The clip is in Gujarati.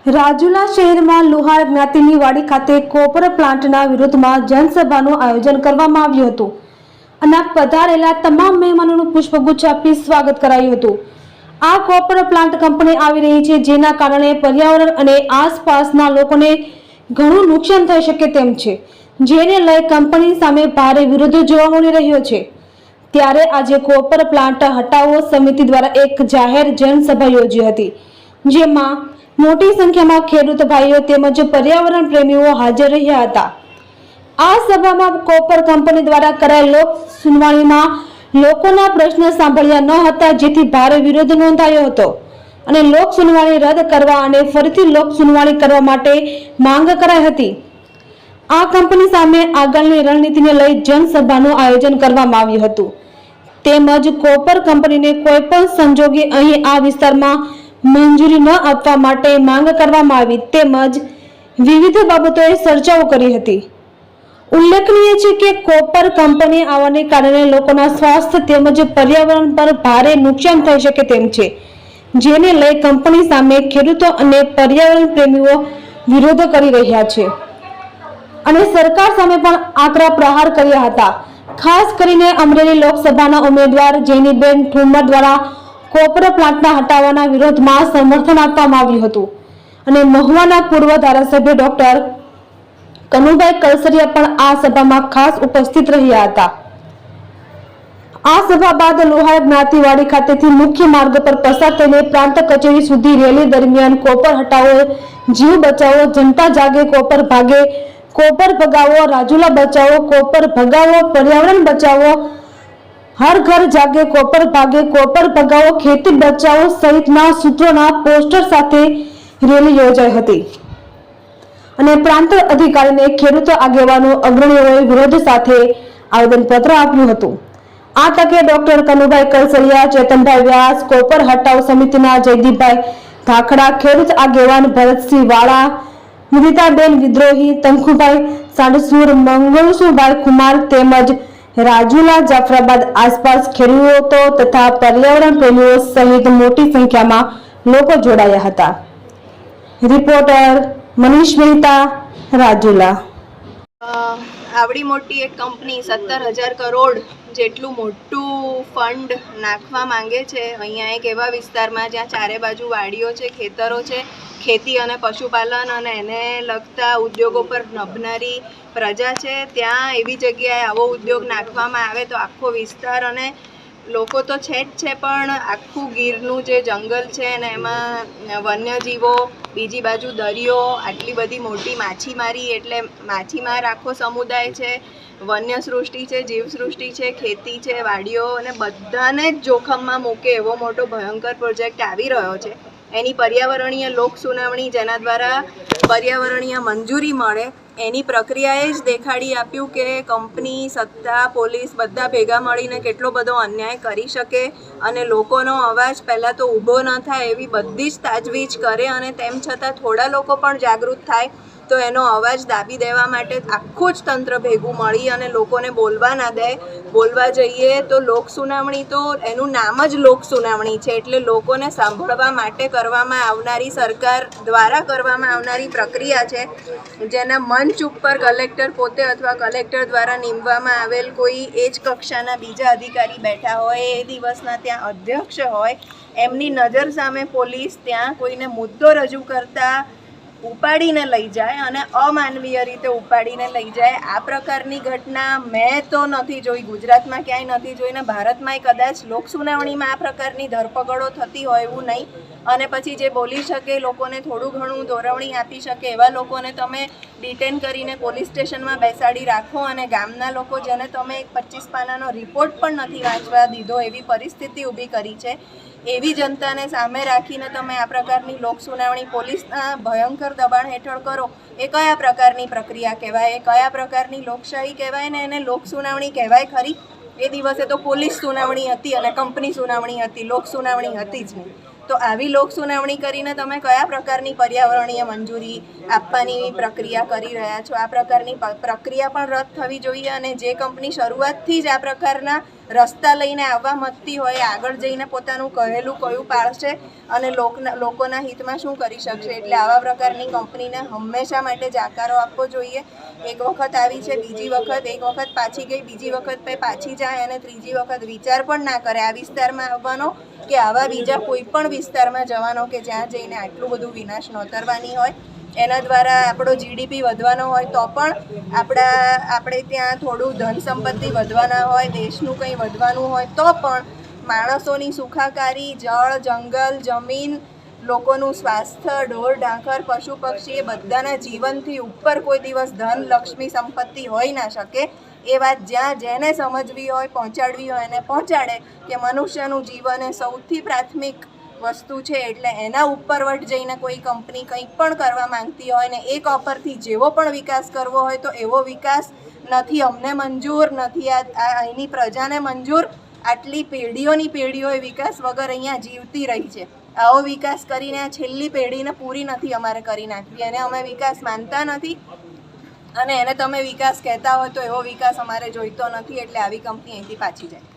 રાજુલા શહેરમાં લુહાર જ્ઞાતિની વાડી ખાતે કોપર પ્લાન્ટના વિરોધમાં જનસભાનું આયોજન કરવામાં આવ્યું હતું અને પધારેલા તમામ મહેમાનોનું પુષ્પગુચ્છ આપી સ્વાગત કરાયું હતું। આ કોપર પ્લાન્ટ કંપની આવી રહી છે, જેના કારણે પર્યાવરણ અને આસપાસના લોકોને ઘણું નુકસાન થઈ શકે તેમ છે, જેને લઈ કંપની સામે ભારે વિરોધ જોવા મળી રહ્યો છે। ત્યારે આજે કોપર પ્લાન્ટ હટાવો સમિતિ દ્વારા એક જાહેર જનસભા યોજી હતી, જેમાં મોટી સંખ્યામાં ખેડૂત ભાઈઓ તેમજ પર્યાવરણ પ્રેમીઓ હાજર રહ્યા હતા। આ સભામાં કોપર કંપની દ્વારા કરાયેલ લોક સુનાવણીમાં લોકોના પ્રશ્ન સાંભળ્યા ન હતા, જેથી ભારે વિરોધ નોંધાયો હતો અને લોક સુનાવણી રદ કરવા અને ફરીથી લોક સુનાવણી કરવા માટે માંગ કરાઈ હતી। આ કંપની સામે આગળની રણનીતિને લઈ જનસભાનું આયોજન કરવામાં આવ્યું હતું, તેમજ કોપર કંપનીને કોઈ પણ સંજોગે અહીં આ વિસ્તારમાં મંજૂરી ન આપવા માટે માંગ કરવામાં આવી, તેમજ વિવિધ બાબતોએ ચર્ચાઓ કરી હતી। ઉલ્લેખનીય છે કે કોપર કંપની આવવાને કારણે લોકોના સ્વાસ્થ્ય તેમજ પર્યાવરણ પર ભારે નુકસાન થઈ શકે તેમ છે, જેને લઈ કંપની સામે ખેડૂતો અને પર્યાવરણ પ્રેમીઓ વિરોધ કરી રહ્યા છે અને સરકાર સામે પણ આકરા પ્રહાર કર્યા હતા। ખાસ કરીને અમરેલી લોકસભાના ઉમેદવાર જેનીબેન ઠુમર દ્વારા કોપર પ્લાન્ટના હટાવવાના વિરોધમાં સમર્થન આપવામાં આવ્યું હતું અને મહુવાના પૂર્વ ધારાસભ્ય ડોક્ટર કનુભાઈ કલસરિયા પણ આ સભામાં ખાસ ઉપસ્થિત રહ્યા હતા। આ સભા બાદ લુહાર જ્ઞાતિવાડી ખાતેથી મુખ્ય માર્ગ પર પસાર થઈને પ્રાંત કચેરી સુધી રેલી દરમિયાન કોપર હટાવો, જીવ બચાવો, જનતા જાગે, કોપર ભાગે, કોપર ભગાવો, રાજુલા બચાવો, કોપર ભગાવો, પર્યાવરણ બચાવો, હર ઘર જાગે, કોપર ભાગે, કોપર ભગાવો, ખેતી બચાવો સહિતના સૂત્રોના પોસ્ટર સાથે રેલી યોજાઈ હતી અને પ્રાંત અધિકારીને ખેડૂત આગેવાનો અગ્રણીઓએ વિરોધ સાથે આવેદનપત્ર આપ્યું હતું। આ તકે ડોક્ટર કનુભાઈ કલસરિયા, ચેતનભાઈ વ્યાસ, કોપર હટાવ સમિતિના જયદીપભાઈ ધાખડા, ખેડૂત આગેવાન ભરતસિંહ વાળા, મુદિતાબેન વિદ્રોહી, તંખુભાઈ સાંડસુર, મંગળસુભાઈ કુમાર તેમજ રાજુલા, જાફરાબાદ આસપાસ ખેડૂતો તથા પર્યાવરણ પ્રેમીઓ સહિત મોટી સંખ્યામાં લોકો જોડાયા હતા। રિપોર્ટર મનીષ મહેતા, રાજુલા। આવડી મોટી એક કંપની 17,000 કરોડ જેટલું મોટું ફંડ નાખવા માંગે છે અહીંયા એક એવા વિસ્તારમાં જ્યાં ચારે બાજુ વાડીઓ છે, ખેતરો છે, ખેતી અને પશુપાલન અને એને લગતા ઉદ્યોગો પર નભનારી પ્રજા છે, ત્યાં એવી જગ્યાએ આવો ઉદ્યોગ નાખવામાં આવે તો આખો વિસ્તાર અને લોકો તો છે જ છે, પણ આખું ગીરનું જે જંગલ છે ને એમાં વન્યજીવો, બીજી બાજુ દરિયો, આટલી બધી મોટી માછીમારી, એટલે માછીમાર આખો સમુદાય છે, વન્ય સૃષ્ટિ છે, જીવસૃષ્ટિ છે, ખેતી છે, વાડીઓ અને બધાને જ જોખમમાં મૂકે એવો મોટો ભયંકર પ્રોજેક્ટ આવી રહ્યો છે। એની પર્યાવરણીય લોક સુનાવણી, જેના દ્વારા પર્યાવરણીય મંજૂરી મળે, એની પ્રક્રિયાએ જ દેખાડી આપ્યું કે કંપની, સત્તા, પોલીસ બધા ભેગા મળીને કેટલો બધો અન્યાય કરી શકે અને લોકોનો અવાજ પહેલાં તો ઊભો ન થાય એવી બધી જ તાજવીજ કરે અને તેમ છતાં થોડા લોકો પણ જાગૃત થાય તો એનો અવાજ દાબી દેવા માટે આખું જ તંત્ર ભેગું મળી અને લોકોને બોલવા ના દે। બોલવા જઈએ તો લોક સુનાવણી, તો એનું નામ જ લોક સુનાવણી છે, એટલે લોકોને સાંભળવા માટે કરવામાં આવનારી, સરકાર દ્વારા કરવામાં આવનારી પ્રક્રિયા છે, જેના મંચ ઉપર કલેક્ટર પોતે અથવા કલેક્ટર દ્વારા નીમવામાં આવેલ કોઈ એ જ કક્ષાના બીજા અધિકારી બેઠા હોય, એ દિવસના ત્યાં અધ્યક્ષ હોય, એમની નજર સામે પોલીસ ત્યાં કોઈને મુદ્દો રજૂ કરતા ઉપાડીને લઈ જાય અને અમાનવીય રીતે ઉપાડીને લઈ જાય। આ પ્રકારની ઘટના મેં તો નથી જોઈ, ગુજરાતમાં ક્યાંય નથી જોઈ ને ભારતમાંય કદાચ લોક સુનાવણીમાં આ પ્રકારની ધરપકડો થતી હોય એવું નહીં અને પછી જે બોલી શકે, લોકોને થોડું ઘણું દોરવણી આપી શકે એવા લોકોને તમે ડિટેન કરીને પોલીસ સ્ટેશનમાં બેસાડી રાખો અને ગામના લોકો, જેને તમે એક 25 પાનાનો રિપોર્ટ પણ નથી વાંચવા દીધો એવી પરિસ્થિતિ ઊભી કરી છે, એવી જનતાને સામે રાખીને તમે આ પ્રકારની લોક સુનાવણી પોલીસના ભયંકર દબાણ હેઠળ કરો, એ કયા પ્રકારની પ્રક્રિયા કહેવાય? એ કયા પ્રકારની લોકશાહી કહેવાય? ને એને લોક સુનાવણી કહેવાય ખરી? એ દિવસે તો પોલીસ સુનાવણી હતી અને કંપની સુનાવણી હતી, લોક સુનાવણી હતી જ નહીં। તો આવી લોક સુનાવણી કરીને તમે કયા પ્રકારની પર્યાવરણીય મંજૂરી આપવાની પ્રક્રિયા કરી રહ્યા છો. આ પ્રકારની પ્રક્રિયા પણ રદ થવી જોઈએ અને જે કંપની શરૂઆતથી જ આ પ્રકારના રસ્તા લઈને આવવા માંગતી હોય આગળ જઈને પોતાનું કહેલું કયું પાળશે અને લોકોના હિતમાં શું કરી શકશે. એટલે આવા પ્રકારની કંપનીને હંમેશા માટે જાકારો આપવો જોઈએ. એક વખત આવી છે, બીજી વખત એક વખત પાછી ગઈ, બીજી વખત પાછી જાય અને ત્રીજી વખત વિચાર પણ ના કરે આ વિસ્તારમાં આવવાનો કે આવા બીજા કોઈ પણ વિસ્તારમાં જવાનો કે જ્યાં જઈને આટલું બધું વિનાશ નોતરવાની હોય. એના દ્વારા આપણો જીડીપી વધવાનો હોય તો પણ આપણે ત્યાં થોડું ધન સંપત્તિ વધવાના હોય, દેશનું કંઈ વધવાનું હોય તો પણ માણસોની સુખાકારી, જળ, જંગલ, જમીન, લોકોનું સ્વાસ્થ્ય, ઢોર ઢાંખર, પશુ પક્ષી એ બધાના જીવનથી ઉપર કોઈ દિવસ ધન, લક્ષ્મી, સંપત્તિ હોઈ ના શકે. એ વાત જેને સમજવી હોય, પહોંચાડવી હોય એને પહોંચાડે કે મનુષ્યનું જીવન એ સૌથી પ્રાથમિક વસ્તુ છે. એટલે એના ઉપરવટ જઈને કોઈ કંપની કંઈ પણ કરવા માંગતી હોય ને એક ઓફરથી જેવો પણ વિકાસ કરવો હોય તો એવો વિકાસ નથી અમને મંજૂર, નથી અહીંની પ્રજાને મંજૂર. આટલી પેઢીઓની પેઢીઓ એ વિકાસ વગર અહીંયા જીવતી રહી છે. આવો વિકાસ કરીને આ છેલ્લી પેઢીને પૂરી નથી અમારે કરી નાખવી. એને અમે વિકાસ માનતા નથી અને એને તમે વિકાસ કહેતા હોય તો એવો વિકાસ અમારે જોઈતો નથી. એટલે આવી કંપની અહીંથી પાછી જાય.